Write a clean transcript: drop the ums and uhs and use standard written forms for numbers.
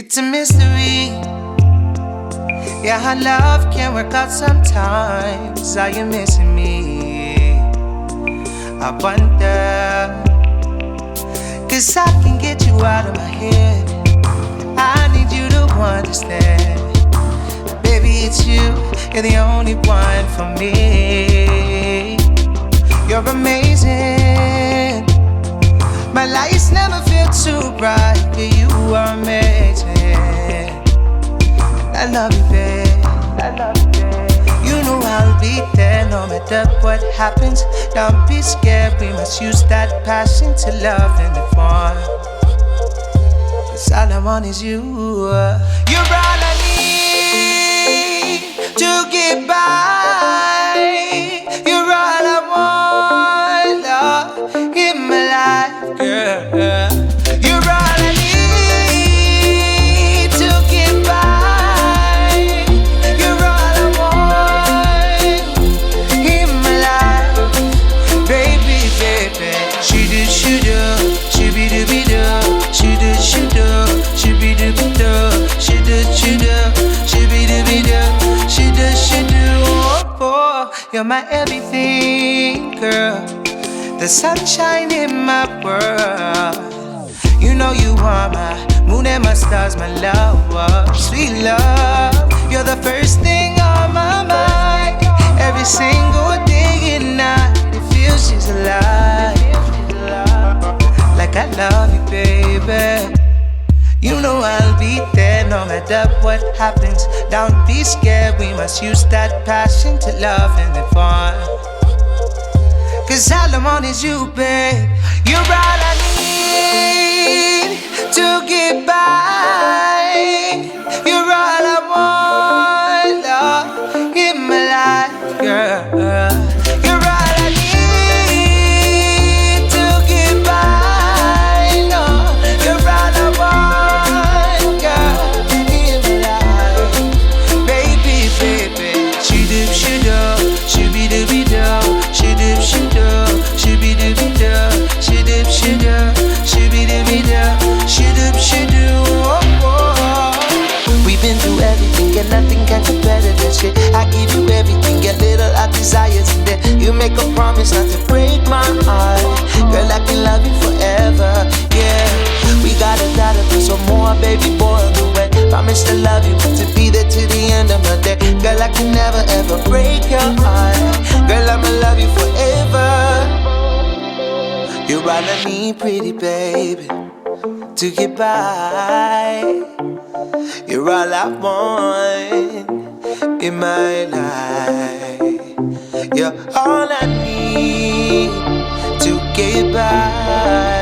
It's a mystery. Yeah, how love can work out sometimes. Are you missing me? I wonder, 'cause I can get you out of my head. I need you to understand. Baby, it's you. You're the only one for me. You're amazing. My lights never feel too bright. Yeah, you are amazing. I love you, babe. I love you, babe. You know I'll be there no matter what happens. Don't be scared, we must use that passion to love and the fun. 'Cause all I want is you. You're all I need to get by. You're all I want, love, in my life, girl. You're all I need to get by. You're all I want in my life, baby, baby. Shoo-doo, shoo-doo, shoo-be-doo-be-doo, shoo-doo, shoo-doo, shoo-be-doo-be-doo, shoo-doo, shoo-doo, shoo-be-doo-be-doo, shoo-doo, shoo-doo. Oh, oh, you're my everything, girl. The sunshine in my world. You know you are my moon and my stars, my love, sweet love. You're the first thing on my mind. Every single day and night, it feels she's alive. Like I love you, baby. You know I'll be there no matter what happens. Don't be scared, we must use that passion to love and the fun. 'Cause all I want is you, babe. You're all I need to get by. You're all I want, love, in my life, girl. You're all I need to get by. No, you're all I want, girl, in my life, baby, baby. Shoo-doo, shoo-doo, shoo-be-doo-be-doo, shoo-doo, shoo-doo, shoo-be-doo-be-doo, shoo-doo, shoo-doo, shoo-be-doo-be-doo, shoo-doo, shoo-doo. Oh, oh. We've been through everything and nothing can compare to this shit. I give you everything, a little I desire today. You make a promise not to break my heart. Girl, I can love you forever, yeah. We gotta do some more, baby boy, on the way. Promise to love you, to be there to the end of my day. Girl, I can never ever break your heart. Girl, I'ma love you forever. You're all I need, pretty baby, to get by. You're all I want in my life. You're all I need to get by.